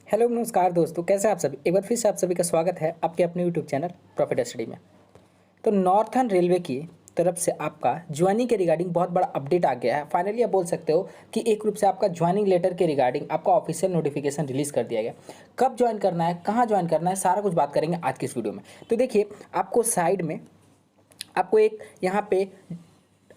Hello नमस्कार दोस्तों, कैसे हैं आप सभी। एक बार फिर से आप सभी का स्वागत है आपके अपने यूट्यूब चैनल प्रॉफिट स्टडी में। तो नॉर्थर्न रेलवे की तरफ से आपका ज्वाइनिंग के रिगार्डिंग बहुत बड़ा अपडेट आ गया है। फाइनली आप बोल सकते हो कि एक रूप से आपका ज्वाइनिंग लेटर के रिगार्डिंग आपका ऑफिशियल नोटिफिकेशन रिलीज़ कर दिया गया। कब ज्वाइन करना है, कहाँ ज्वाइन करना है, सारा कुछ बात करेंगे आज की इस वीडियो में। तो देखिए, आपको साइड में आपको एक यहाँ पे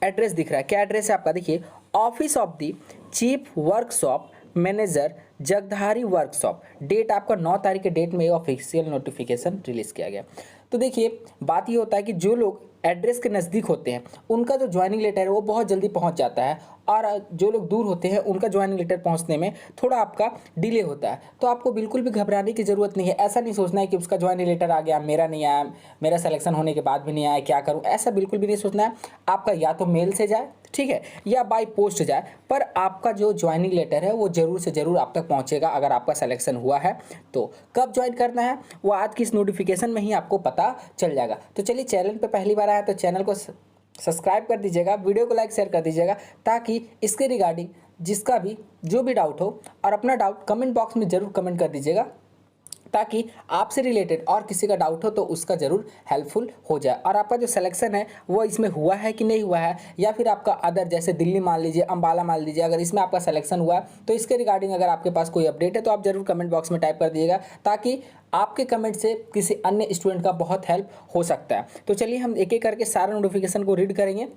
एड्रेस दिख रहा है। क्या एड्रेस है आपका, देखिए, office of the chief workshop manager Jagadhri workshop. Date आपका 9 तारीख के डेट में ऑफिशियल नोटिफिकेशन रिलीज़ किया गया। तो देखिए, बात ये होता है कि जो लोग एड्रेस के नज़दीक होते हैं उनका जो ज्वाइनिंग लेटर है वो बहुत जल्दी पहुंच जाता है, और जो लोग दूर होते हैं उनका ज्वाइनिंग लेटर पहुंचने में थोड़ा आपका डिले होता है। तो आपको बिल्कुल भी घबराने की ज़रूरत नहीं है। ऐसा नहीं सोचना है कि उसका ज्वाइनिंग लेटर आ गया, मेरा नहीं आया, मेरा सिलेक्शन होने के बाद भी नहीं आया, क्या करूं, ऐसा बिल्कुल भी नहीं सोचना है। आपका या तो मेल से जाए, ठीक है, या बाय पोस्ट जाए, पर आपका जो ज्वाइनिंग लेटर है वो ज़रूर से ज़रूर आप तक पहुंचेगा अगर आपका सिलेक्शन हुआ है। तो कब ज्वाइन करना है वो आज की इस नोटिफिकेशन में ही आपको पता चल जाएगा। तो चलिए, चैनल पे पहली बार आया तो चैनल को सब्सक्राइब कर दीजिएगा, वीडियो को लाइक शेयर कर दीजिएगा, ताकि इसके रिगार्डिंग जिसका भी जो भी डाउट हो, और अपना डाउट कमेंट बॉक्स में ज़रूर कमेंट कर दीजिएगा, ताकि आपसे रिलेटेड और किसी का डाउट हो तो उसका ज़रूर हेल्पफुल हो जाए। और आपका जो सिलेक्शन है वो इसमें हुआ है कि नहीं हुआ है, या फिर आपका अदर जैसे दिल्ली मान लीजिए, अंबाला मान लीजिए, अगर इसमें आपका सिलेक्शन हुआ है तो इसके रिगार्डिंग अगर आपके पास कोई अपडेट है तो आप ज़रूर कमेंट बॉक्स में टाइप कर दीजिएगा, ताकि आपके कमेंट से किसी अन्य स्टूडेंट का बहुत हेल्प हो सकता है। तो चलिए, हम एक एक करके सारा नोटिफिकेशन को रीड करेंगे।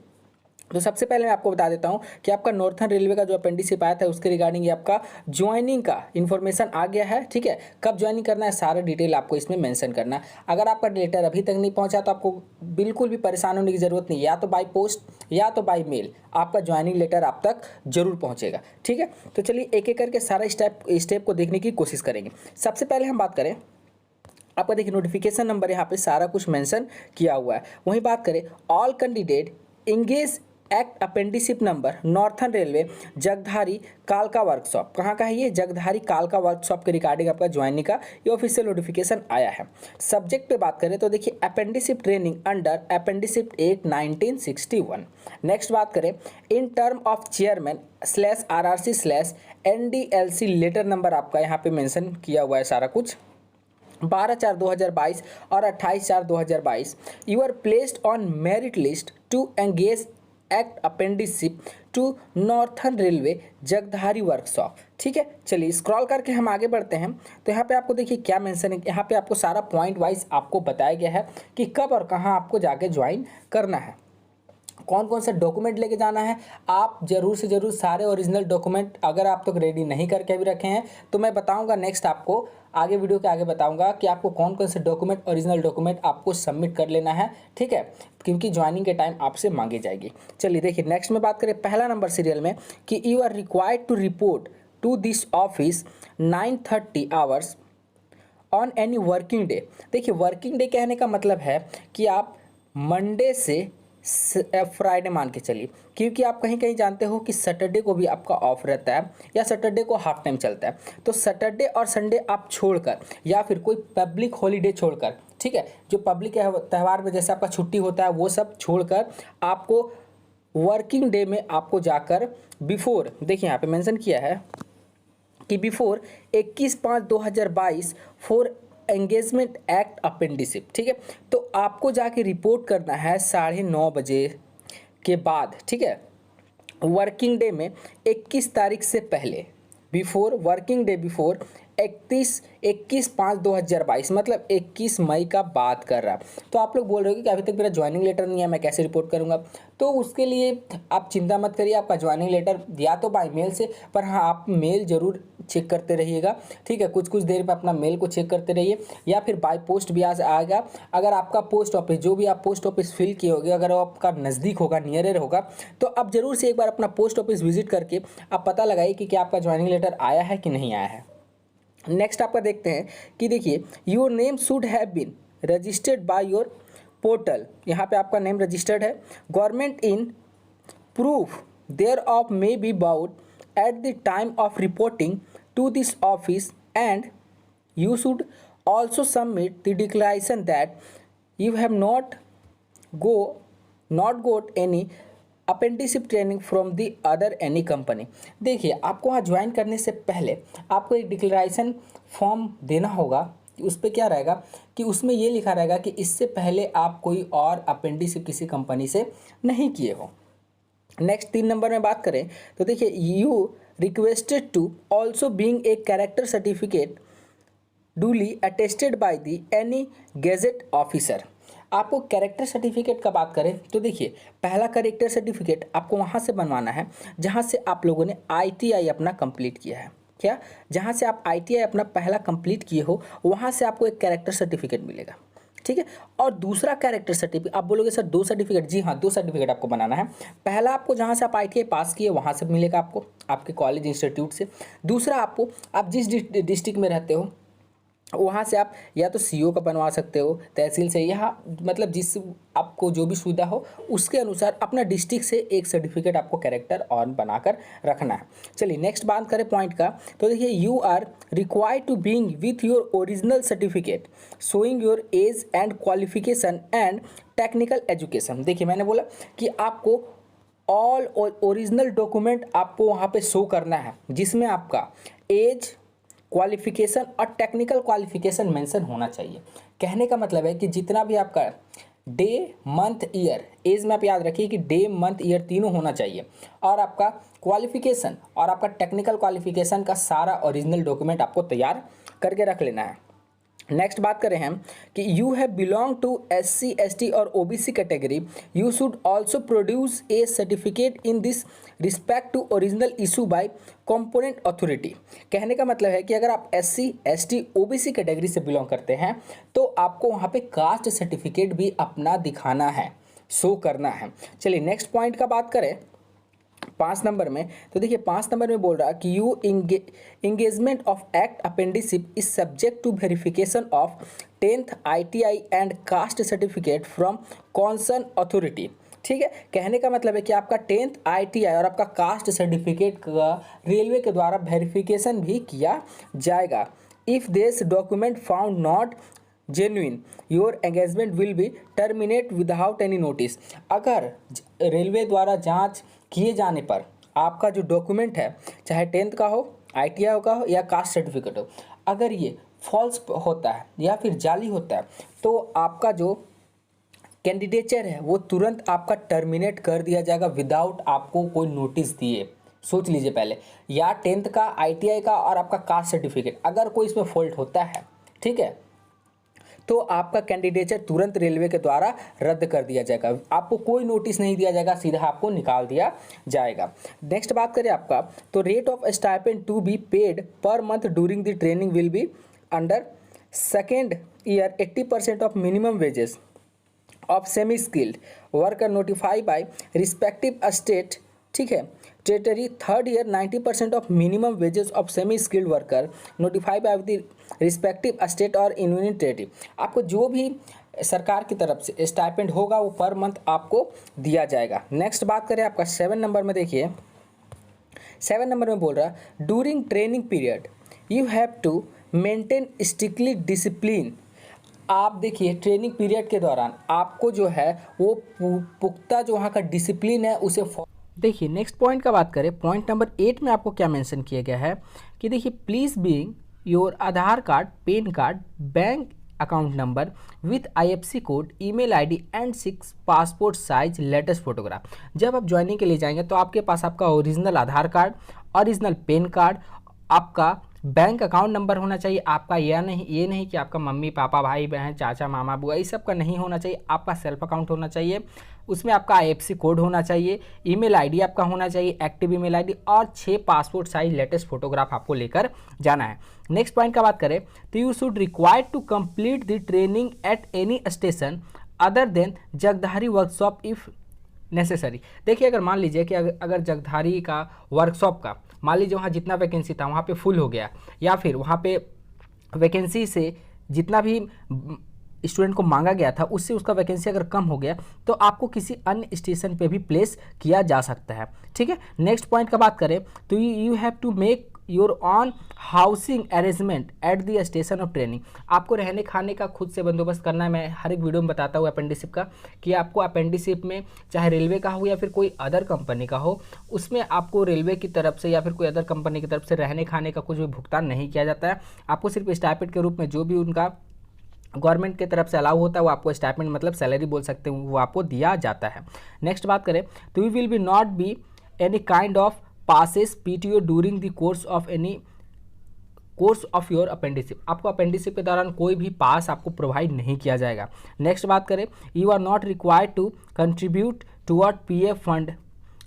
तो सबसे पहले मैं आपको बता देता हूं कि आपका नॉर्थर्न रेलवे का जो अपेंडिसिप आया था उसके रिगार्डिंग ये आपका ज्वाइनिंग का इन्फॉर्मेशन आ गया है। ठीक है, कब ज्वाइनिंग करना है सारा डिटेल आपको इसमें मेंशन करना है। अगर आपका लेटर अभी तक नहीं पहुंचा तो आपको बिल्कुल भी परेशान होने की ज़रूरत नहीं है। या तो बाय पोस्ट या तो बाय मेल आपका ज्वाइनिंग लेटर आप तक जरूर पहुँचेगा। ठीक है, तो चलिए एक एक करके सारा स्टेप को देखने की कोशिश करेंगे। सबसे पहले हम बात करें, आपका देखिए नोटिफिकेशन नंबर यहाँ पे सारा कुछ मेंशन किया हुआ है। वहीं बात करें, all candidate engage act apprenticeship number northern railway Jagadhri कालका वर्कशॉप। कहाँ का है ये, जगधारी कालका वर्कशॉप के रिगार्डिंग आपका ज्वाइनिंग का ये ऑफिशियल नोटिफिकेशन आया है। सब्जेक्ट पे बात करें तो देखिए, apprenticeship training under apprenticeship act 1961। Next बात करें, in term of chairman slash RRC slash NDLC letter number आपका यहाँ पे मेंशन किया हुआ है सारा कुछ। 12/4/2022 और 28/4/2022 you are placed on merit list to engage act apprenticeship to northern railway Jagadhri workshop. ठीक है, चलिए स्क्रॉल करके हम आगे बढ़ते हैं। तो यहाँ पे आपको देखिए क्या मेंशन है, यहाँ पे आपको सारा पॉइंट वाइज आपको बताया गया है कि कब और कहाँ आपको जाके ज्वाइन करना है, कौन कौन सा डॉक्यूमेंट लेके जाना है। आप जरूर से जरूर सारे ओरिजिनल डॉक्यूमेंट अगर आप तक रेडी नहीं करके भी रखे हैं तो मैं बताऊंगा नेक्स्ट, आपको आगे वीडियो के आगे बताऊंगा कि आपको कौन कौन से डॉक्यूमेंट, ओरिजिनल डॉक्यूमेंट आपको सबमिट कर लेना है। ठीक है, क्योंकि ज्वाइनिंग के टाइम आपसे मांगी जाएगी। चलिए देखिए, नेक्स्ट में बात करें पहला नंबर सीरियल में कि you are required to report to this office 9:30 hours on any working day. देखिए, वर्किंग डे कहने का मतलब है कि आप मंडे से फ्राइडे मान के चलिए, क्योंकि आप कहीं कहीं जानते हो कि सैटरडे को भी आपका ऑफ रहता है या सैटरडे को हाफ टाइम चलता है। तो सैटरडे और संडे आप छोड़कर, या फिर कोई पब्लिक हॉलीडे छोड़कर, ठीक है, जो पब्लिक त्यौहार में जैसे आपका छुट्टी होता है वो सब छोड़कर आपको वर्किंग डे में आपको जाकर बिफोर, देखिए यहाँ पे मेंशन किया है कि बिफोर 21/5/2022 फॉर एंगेजमेंट एक्ट अपेंडिसिप। ठीक है, तो आपको जाके रिपोर्ट करना है 9:30 बजे के बाद। ठीक है, वर्किंग डे में 21 तारीख से पहले, बिफोर वर्किंग डे बिफोर 21/5/2022, मतलब 21 मई का बात कर रहा। तो आप लोग बोल रहे हो कि अभी तक मेरा ज्वाइनिंग लेटर नहीं है, मैं कैसे रिपोर्ट करूंगा। तो उसके लिए आप चिंता मत करिए, आपका ज्वाइनिंग लेटर या तो बाय मेल से, पर हाँ आप मेल जरूर चेक करते रहिएगा। ठीक है, कुछ कुछ देर में अपना मेल को चेक करते रहिए, या फिर बाय पोस्ट भी आज आएगा। अगर आपका पोस्ट ऑफिस, जो भी आप पोस्ट ऑफिस फिल किए होगे, अगर वो आपका नज़दीक होगा, नियरेर होगा, तो आप जरूर से एक बार अपना पोस्ट ऑफिस विजिट करके आप पता लगाइए कि क्या आपका ज्वाइनिंग लेटर आया है कि नहीं आया है। नेक्स्ट आपका देखते हैं कि देखिए, your name should have been registered by your portal. यहाँ पे आपका नेम रजिस्टर्ड है। Government in proof thereof may be bout at the time of reporting to this office, and you should also submit the declaration that you have not got any अपेंडिसिप training from the other any company. देखिए आपको वहाँ join करने से पहले आपको एक declaration form देना होगा। उस पर क्या रहेगा कि उसमें ये लिखा रहेगा कि इससे पहले आप कोई और अपेंडिसिप किसी कंपनी से नहीं किए हो। नेक्स्ट 3 नंबर में बात करें तो देखिए you requested to also being a character certificate duly attested by the any gazette officer. आपको कैरेक्टर सर्टिफिकेट का बात करें तो देखिए पहला कैरेक्टर सर्टिफिकेट आपको वहाँ से बनवाना है जहाँ से आप लोगों ने ITI अपना कंप्लीट किया है। क्या, जहाँ से आप ITI अपना पहला कंप्लीट किए हो वहाँ से आपको एक कैरेक्टर सर्टिफिकेट मिलेगा, ठीक है। और दूसरा कैरेक्टर सर्टिफिकेट, आप बोलोगे सर 2 सर्टिफिकेट, जी हाँ 2 सर्टिफिकेट आपको बनाना है। पहला आपको जहाँ से आप ITI पास किए वहाँ से मिलेगा आपको, आपके कॉलेज इंस्टीट्यूट से। दूसरा आपको, आप जिस डिस्ट्रिक्ट में रहते हो वहाँ से आप या तो CO का बनवा सकते हो, तहसील से, या मतलब जिस आपको जो भी सुविधा हो उसके अनुसार अपना डिस्ट्रिक्ट से एक सर्टिफिकेट आपको कैरेक्टर और बनाकर रखना है। चलिए नेक्स्ट बात करें पॉइंट का तो देखिए you are required to being with your original certificate showing your age and qualification and technical education. देखिए मैंने बोला कि आपको ऑल ओरिजिनल डॉक्यूमेंट आपको वहाँ पे शो करना है जिसमें आपका एज, क्वालिफिकेशन और टेक्निकल क्वालिफिकेशन मेंशन होना चाहिए। कहने का मतलब है कि जितना भी आपका डे, मंथ, ईयर, एज में आप याद रखिए कि डे, मंथ, ईयर तीनों होना चाहिए, और आपका क्वालिफिकेशन और आपका टेक्निकल क्वालिफिकेशन का सारा ओरिजिनल डॉक्यूमेंट आपको तैयार करके रख लेना है। नेक्स्ट बात करें हम कि you have belong to SC, ST और OBC category, you should also produce a certificate in this respect to original issue by component authority. कहने का मतलब है कि अगर आप SC, ST, OBC कैटेगरी से बिलोंग करते हैं तो आपको वहाँ पे कास्ट सर्टिफिकेट भी अपना दिखाना है, शो करना है। चलिए नेक्स्ट पॉइंट का बात करें 5 नंबर में तो देखिए 5 नंबर में बोल रहा है कि you engagement of act apprenticeship is subject to verification of 10th ITI and caste certificate from concern authority. ठीक है, कहने का मतलब है कि आपका 10th ITI और आपका कास्ट सर्टिफिकेट का रेलवे के द्वारा वेरिफिकेशन भी किया जाएगा। If this document found not genuine your engagement will be terminate without any notice. अगर रेलवे द्वारा जांच किए जाने पर आपका जो डॉक्यूमेंट है, चाहे 10th का हो, ITI का हो या कास्ट सर्टिफिकेट हो, अगर ये फॉल्स होता है या फिर जाली होता है तो आपका जो कैंडिडेचर है वो तुरंत आपका टर्मिनेट कर दिया जाएगा विदाउट आपको कोई नोटिस दिए। सोच लीजिए पहले, या 10th का, ITI का और आपका कास्ट सर्टिफिकेट, अगर कोई इसमें फॉल्ट होता है, ठीक है, तो आपका कैंडिडेचर तुरंत रेलवे के द्वारा रद्द कर दिया जाएगा। आपको कोई नोटिस नहीं दिया जाएगा, सीधा आपको निकाल दिया जाएगा। नेक्स्ट बात करें आपका तो rate of stipend to be paid per month during the training will be under second year 80% of minimum wages of semi skilled worker notify by respective state, ठीक है, territory. Third year 90% of minimum wages of semi skilled worker notify by the respective state और union territory. आपको जो भी सरकार की तरफ से स्टाइपेंड होगा वो पर मंथ आपको दिया जाएगा। नेक्स्ट बात करें आपका 7 नंबर में, देखिए 7 नंबर में बोल रहा है during training period you have to maintain strictly discipline. आप देखिए ट्रेनिंग पीरियड के दौरान आपको जो है वो पुख्ता जो वहाँ का डिसिप्लिन है उसे देखिए। नेक्स्ट पॉइंट का बात करें, पॉइंट नंबर 8 में आपको क्या मेंशन किया गया है कि देखिए please being your Aadhaar card, pan card, bank account number with IFSC code, email ID and 6 passport size latest photograph. जब आप ज्वाइनिंग के लिए जाएंगे तो आपके पास आपका ओरिजिनल आधार कार्ड, ओरिजिनल पैन कार्ड, आपका बैंक अकाउंट नंबर होना चाहिए। आपका ये नहीं कि आपका मम्मी पापा भाई बहन चाचा मामा बुआ ये सब का नहीं होना चाहिए। आपका सेल्फ अकाउंट होना चाहिए, उसमें आपका IFSC कोड होना चाहिए, ईमेल ID आपका होना चाहिए, एक्टिव ईमेल ID और 6 पासपोर्ट साइज लेटेस्ट फोटोग्राफ आपको लेकर जाना है। नेक्स्ट पॉइंट का बात करें तो you should required to complete the training at any station other than Jagadhri workshop if necessary. देखिए अगर मान लीजिए कि अगर जगधारी का वर्कशॉप का मान लीजिए वहाँ जितना वैकेंसी था वहाँ पे फुल हो गया, या फिर वहाँ पे वैकेंसी से जितना भी स्टूडेंट को मांगा गया था उससे उसका वैकेंसी अगर कम हो गया तो आपको किसी अन्य स्टेशन पे भी प्लेस किया जा सकता है। ठीक है, नेक्स्ट पॉइंट का बात करें तो you have to make your own housing arrangement at the station of training. आपको रहने खाने का खुद से बंदोबस्त करना है। मैं हर एक वीडियो में बताता हूँ अपेंडिसिप का कि आपको अपेंडिसिप में चाहे रेलवे का हो या फिर कोई अदर कंपनी का हो, उसमें आपको रेलवे की तरफ से या फिर कोई अदर कंपनी की तरफ से रहने खाने का कुछ भी भुगतान नहीं किया जाता है। आपको सिर्फ स्टाइपेंड के रूप में जो भी उनका गवर्नमेंट की तरफ से अलाउ होता है वो आपको स्टाइपेंड मतलब सैलरी बोल सकते हैं, वो आपको दिया जाता है। नेक्स्ट बात करें तो you will be not be any kind of passes PTO during the course of your अपेंडिसिप। आपको अपेंडिसिप के दौरान कोई भी पास आपको प्रोवाइड नहीं किया जाएगा। नेक्स्ट बात करें, you are not required to contribute toward PF fund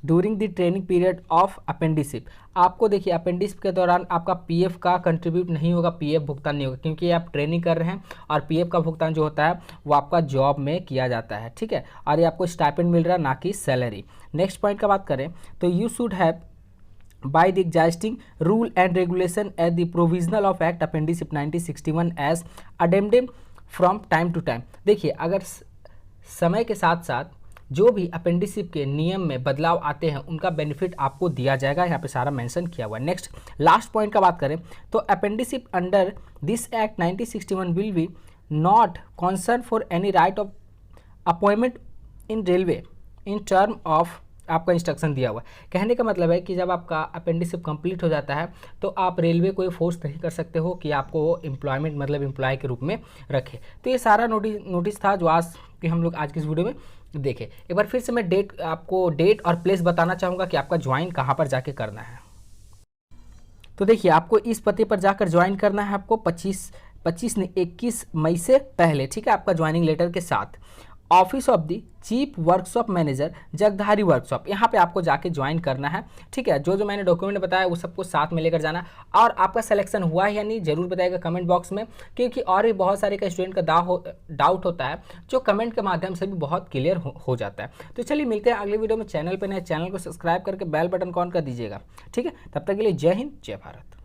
during the training period of apprenticeship. आपको देखिए अपेंडिसिप के दौरान आपका पीएफ का कंट्रीब्यूट नहीं होगा, पीएफ भुगतान नहीं होगा, क्योंकि आप ट्रेनिंग कर रहे हैं और पीएफ का भुगतान जो होता है वो आपका जॉब में किया जाता है, ठीक है। और ये आपको स्टाइपेंड मिल रहा है, ना कि सैलरी। नेक्स्ट पॉइंट का बात करें तो you should have by the existing rule and regulation at the provisional of act appendicip 1961 as addendum from time to time। देखिए अगर समय के साथ साथ जो भी अपेंडिसिप के नियम में बदलाव आते हैं उनका बेनिफिट आपको दिया जाएगा, यहाँ पे सारा मेंशन किया हुआ है। नेक्स्ट लास्ट पॉइंट का बात करें तो अपेंडिसिप under this act 1961 will be not concern for any right of appointment in railway in term of, आपका इंस्ट्रक्शन दिया हुआ है। कहने का मतलब है कि जब आपका अपेंडिसिप कंप्लीट हो जाता है तो आप रेलवे को फोर्स नहीं कर सकते हो कि आपको वो एम्प्लॉयमेंट मतलब एम्प्लॉय के रूप में रखे। तो ये सारा नोटिस था जो आज कि हम लोग आज की इस वीडियो में देखें। एक बार फिर से मैं आपको डेट और प्लेस बताना चाहूँगा कि आपका ज्वाइन कहाँ पर जाके करना है। तो देखिए आपको इस पते पर जाकर ज्वाइन करना है, आपको 21 मई से पहले, ठीक है, आपका ज्वाइनिंग लेटर के साथ। Office of the chief workshop manager Jagadhri workshop, यहाँ पे आपको जाके ज्वाइन करना है, ठीक है। जो मैंने डॉक्यूमेंट बताया वो सबको साथ में लेकर जाना। और आपका सिलेक्शन हुआ है या नहीं जरूर बताइएगा कमेंट बॉक्स में, क्योंकि और भी बहुत सारे का स्टूडेंट का डाउट होता है जो कमेंट के माध्यम से भी बहुत क्लियर हो जाता है। तो चलिए मिलते हैं अगले वीडियो में। चैनल पर नए चैनल को सब्सक्राइब करके बेल बटन ऑन कर दीजिएगा, ठीक है। तब तक के लिए जय हिंद जय भारत।